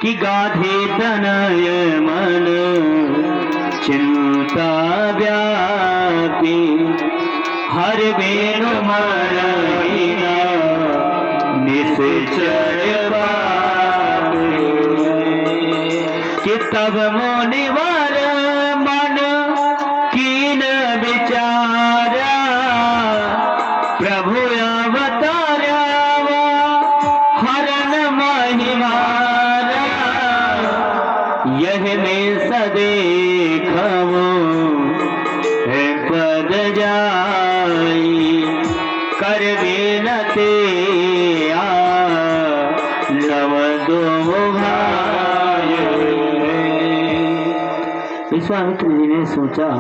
कि गाधे तनय मन चिंता व्यापी हर बेनु मन बिना निश्चय कि तब मुनिवर मन कीन विचारा प्रभु अवतारा हरण महिमारा यह में सदेखो है पद जाई कर बिनते लव दो भाई। विश्वामित्र जी ने सोचा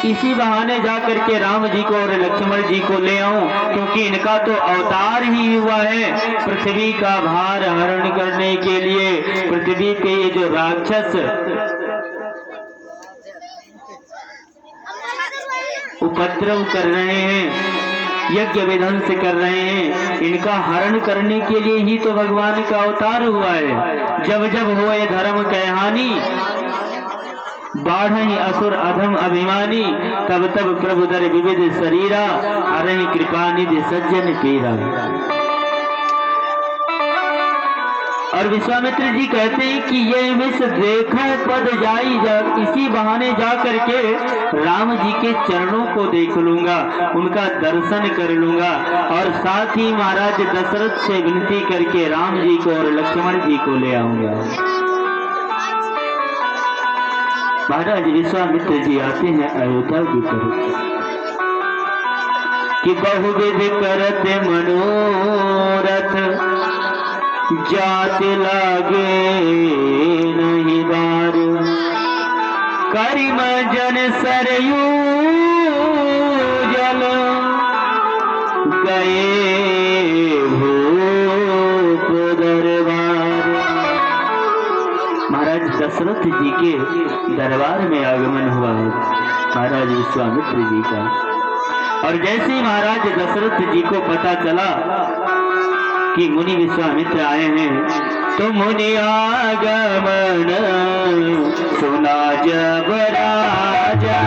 इसी बहाने जाकर के राम जी को और लक्ष्मण जी को ले आऊं, क्योंकि इनका तो अवतार ही हुआ है पृथ्वी का भार हरण करने के लिए। पृथ्वी के ये जो राक्षस उपद्रव कर रहे हैं, यज्ञ विध्वंस कर रहे हैं, इनका हरण करने के लिए ही तो भगवान का अवतार हुआ है। जब जब होए धर्म कहानी बाढ़ असुर अधम अभिमानी तब तब प्रभु दर विविध शरीरा हरहि कृपा निधि सज्जन पीरा। और विश्वामित्र जी कहते हैं कि ये विष देखो पद जाई जा, इसी बहाने जा करके राम जी के चरणों को देख लूंगा, उनका दर्शन कर लूंगा और साथ ही महाराज दशरथ से विनती करके राम जी को और लक्ष्मण जी को ले आऊंगा। महाराज विश्वामित्र जी आते हैं अयोध्या की तरफ कि बहुविध करते मनोरथ जात लागे नहीं बार करिम जन सरयू जल गए भूप दरबार। महाराज दशरथ जी के दरबार में आगमन हुआ है महाराज विश्वामित्र जी का। और जैसे ही महाराज दशरथ जी को पता चला कि मुनि विश्वामित्र आए हैं तो मुनि आगमन सुना जब राजा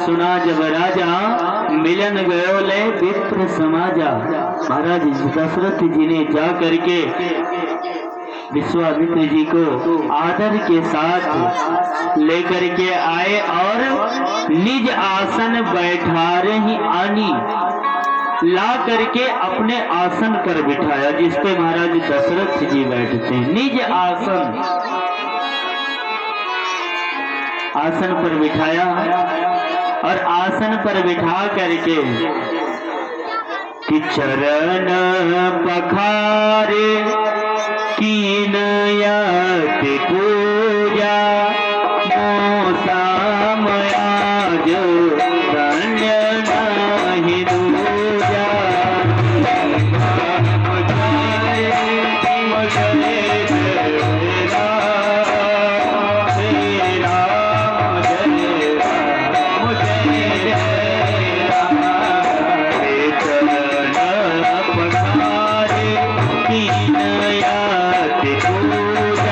सुना जब राजा मिलन गयो ले विप्र समाजा। महाराज दशरथ जी ने जा करके विश्वामित्र जी को आदर के साथ लेकर के आए और निज आसन बैठा रही आनी ला करके अपने आसन पर बिठाया, जिस पे महाराज दशरथ जी बैठते हैं। निज आसन पर बिठाया और आसन पर बिठा करके कि चरण पखारे कीन यति पूजा मोसा मया जो धन्य नहीं दूजा। पूजा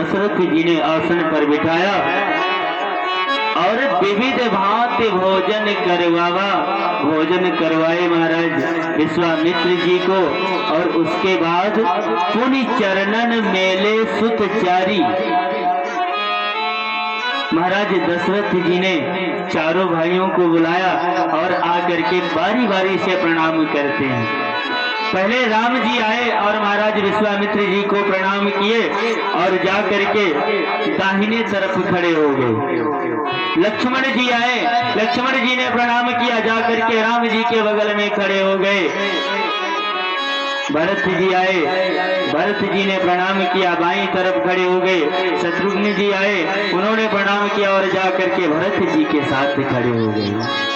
दशरथ जी ने आसन पर बिठाया और विविध भांति भोजन करवाए महाराज विश्वामित्र जी को। और उसके बाद पुनि चरणन मेले सुतचारी। महाराज दशरथ जी ने चारों भाइयों को बुलाया और आकर के बारी बारी से प्रणाम करते हैं। पहले राम जी आए और महाराज विश्वामित्र जी को प्रणाम किए और जाकर के दाहिने तरफ खड़े हो गए। लक्ष्मण जी आए, लक्ष्मण जी ने प्रणाम किया, जाकर के राम जी के बगल में खड़े हो गए। भरत जी आए, भरत जी ने प्रणाम किया, बाईं तरफ खड़े हो गए। शत्रुघ्न जी आए, उन्होंने प्रणाम किया और जाकर के भरत जी के साथ खड़े हो गए।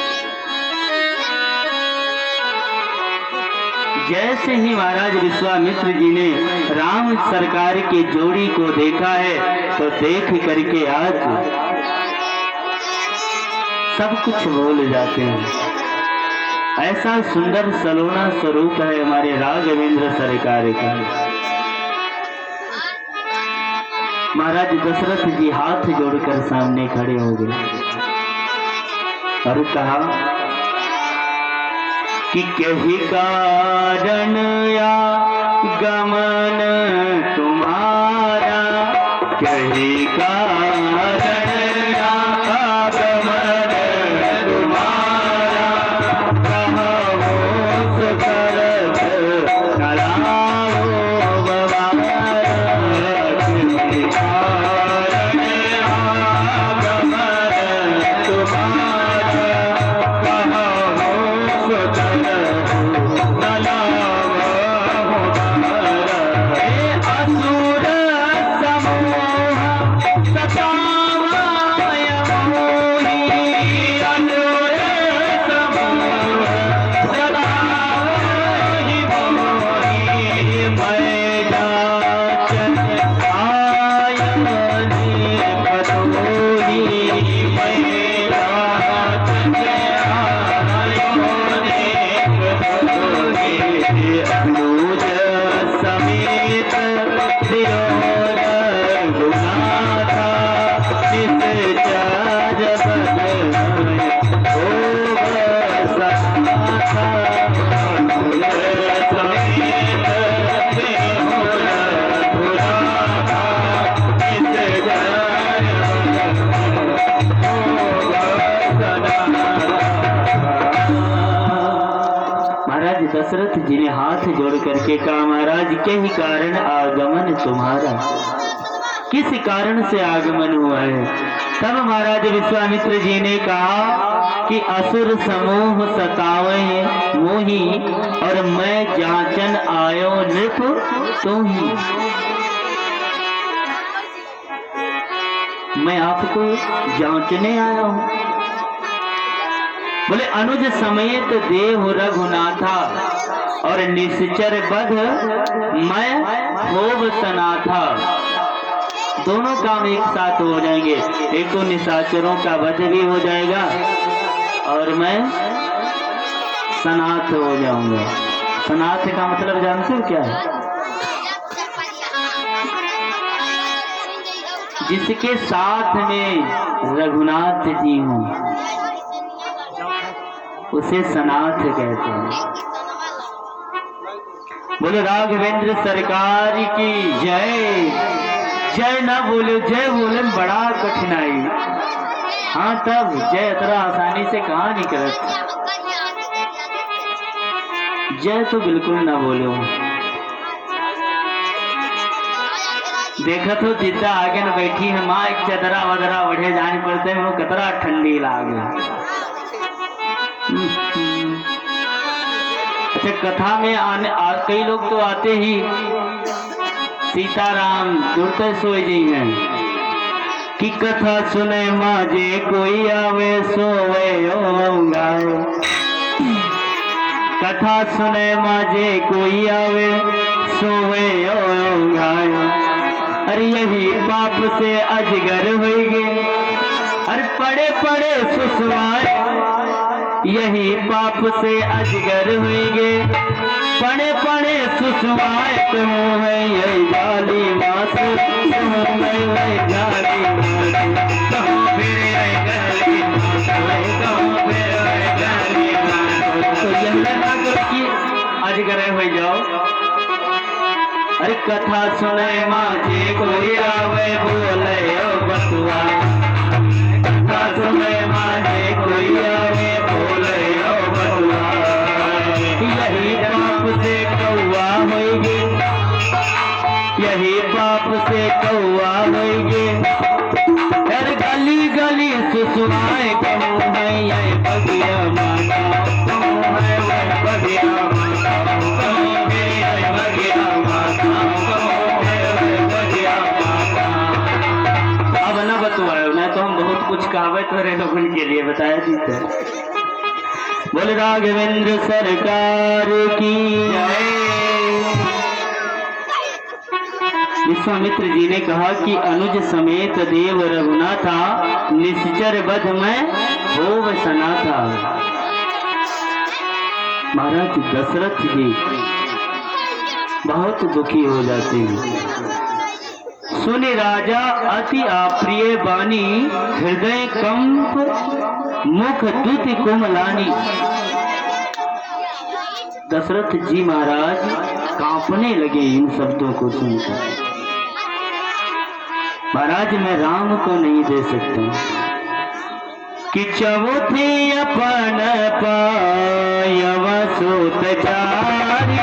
जैसे ही महाराज विश्वामित्र जी ने राम सरकार की जोड़ी को देखा है तो देख करके आज सब कुछ भूल जाते हैं। ऐसा सुंदर सलोना स्वरूप है हमारे राघवेंद्र सरकार का। महाराज दशरथ जी हाथ जोड़कर सामने खड़े हो गए और कहा कि कही कारण या गमन तुम्हारा, कही कारण या गमन तुम्हारा, कहो सुकरत कराओ बवारा, कही कारण या गमन तुम्हारा, कहो सुकरत दशरथ जी ने हाथ जोड़ करके कहा, महाराज के ही कारण आगमन तुम्हारा, किस कारण से आगमन हुआ है? तब महाराज विश्वामित्र जी ने कहा कि असुर समूह सतावे मोही और मैं जांचन आयो नृप तो ही। मैं आपको जांचने आया हूं। बोले अनुज समेत देव रघुनाथा और निश्चर बध मैं होव सनाथा। दोनों काम एक साथ हो जाएंगे, एक तो निशाचरों का वध भी हो जाएगा और मैं सनाथ हो जाऊंगा। सनाथ का मतलब जानते हो क्या है? जिसके साथ में रघुनाथ जी हूं उसे सनाथ कहते हैं। बोले राघवेंद्र सरकार की जय। जय ना बोले, जय बोले बड़ा कठिनाई। हाँ तब जय इतना आसानी से कहाँ निकलत। जय तो बिल्कुल ना बोलो। देखा तो जिद्दा आगे न बैठी है माँ, एक चदरा वदरा बढ़े जाने पड़ते हैं, वो कतरा ठंडी लागे। अच्छा कथा में कई लोग तो आते ही सीताराम जुड़ते सोए जी हैं कि कथा सुने माजे कोई आवे सोवे गाए। कथा सुने माजे कोई आवे सोवे गाए। अरे यही पाप से अजगर हो गए। अरे पड़े पड़े सुसवाए यही पाप से अजगर हुएंगे, पड़े पड़े सुषमाए तुम है यही जाली मास तुम है वही जाली मास तुम फिर जाली मास तुम फिर जाली मास। तो यह ना करो कि अजगर हो जाओ। अरे कथा सुने माझे कोई आवे बोले ओ बतुआ, कथा सुने माझे कोई आवे बोले ओ बतुआ, यही पाप से कौआ होइगे, यही पाप से कौआ होइगे। अरे गली गली सुसुमाए कहूँ है ये बगिया माता कहूँ है वह बगिया माता कहूँ है बगिया माता कहूँ है वह बगिया माता। अब ना बतवाओ ना तो हम बहुत कुछ कहावत हो रहे लोगों के लिए बताया जीते। बोले राघवेंद्र सरकार की जय। विश्वामित्र जी ने कहा कि अनुज समेत देव रघुनाथा निश्चर बध में होव सना था। महाराज दशरथ जी बहुत दुखी हो जाते हैं। सुनि राजा अति अप्रिय बानी, हृदय कंप मुख दुति कोमलानी। दशरथ जी महाराज कांपने लगे इन शब्दों को सुनकर। महाराज मैं राम को नहीं दे सकता कि चौथी अपन पायव सोत चारी,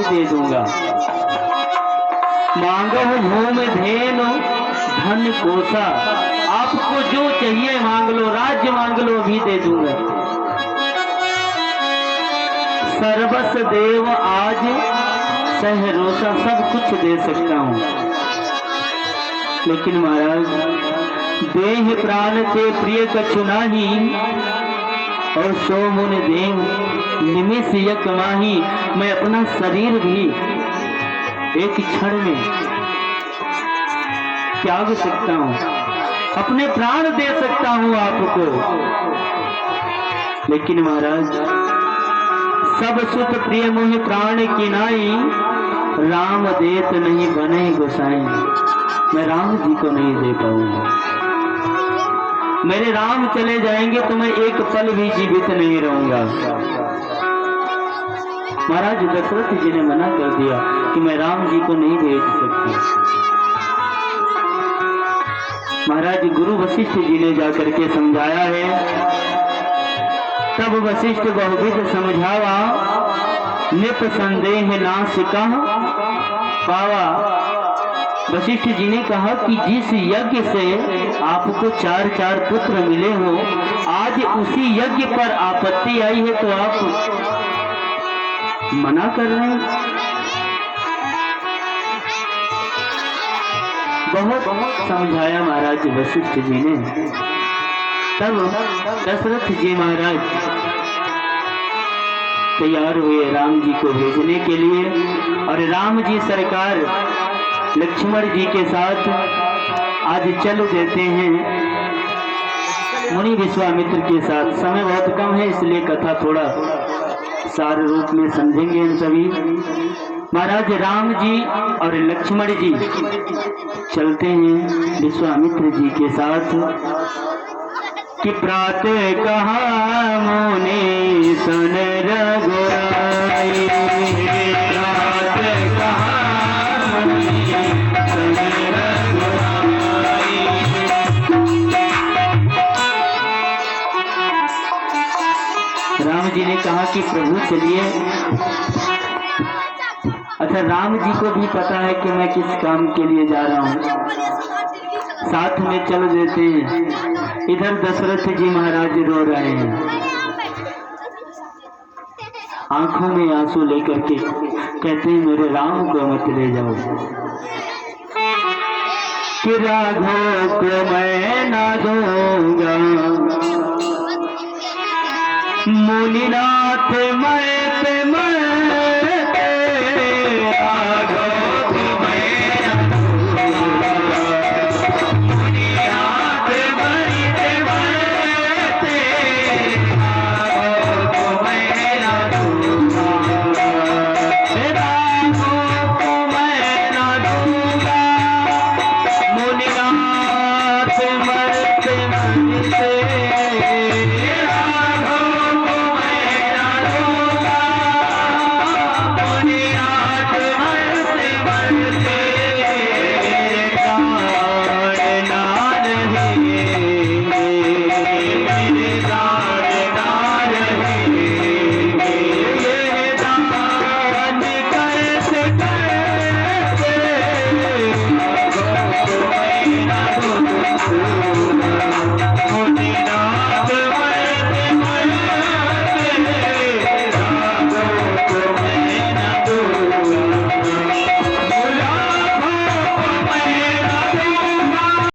दे दूंगा। मांगो भूम धेनु धन कोसा, आपको जो चाहिए मांग लो, राज्य मांग लो अभी दे दूंगा। सर्वस देव आज सहरोसा, सब कुछ दे सकता हूँ। लेकिन महाराज देह प्राण से प्रिय कछु नाही, और सो मुन देव निमिष यक माही। मैं अपना शरीर भी एक क्षण में त्याग सकता हूँ, अपने प्राण दे सकता हूँ आपको। लेकिन महाराज सब सुत प्रिय मोह प्राण की नाई, राम देत नहीं बने गोसाई। मैं राम जी को नहीं दे पाऊंगा। मेरे राम चले जाएंगे तो मैं एक पल भी जीवित नहीं रहूंगा। महाराज दशरथ जी ने मना कर दिया कि मैं राम जी को नहीं भेज सकता। महाराज गुरु वशिष्ठ जी ने जाकर के समझाया है। तब वशिष्ठ बहुविध समझावा, नित संदेह नाश कह पावा। वशिष्ठ जी ने कहा कि जिस यज्ञ से आपको 4 पुत्र मिले हो, आज उसी यज्ञ पर आपत्ति आई है तो आप मना कर रहे हैं। बहुत समझाया महाराज वशिष्ठ जी ने। तब दशरथ जी महाराज तैयार हुए राम जी को भेजने के लिए, और राम जी सरकार लक्ष्मण जी के साथ आज चल देते हैं मुनि विश्वामित्र के साथ। समय बहुत कम है इसलिए कथा थोड़ा सार रूप में समझेंगे हम सभी। महाराज राम जी और लक्ष्मण जी चलते हैं विश्वामित्र जी के साथ कि प्रातः कहा मुनि सन रघुराई, कहा कि प्रभु चलिए। अच्छा, राम जी को भी पता है कि मैं किस काम के लिए जा रहा हूँ, साथ में चल देते हैं। इधर दशरथ जी महाराज रो रहे हैं, आंखों में आंसू लेकर के कहते हैं मेरे राम को मत ले जाओ, कि राघव को मैं ना दूंगा, मुनिनाथ मैं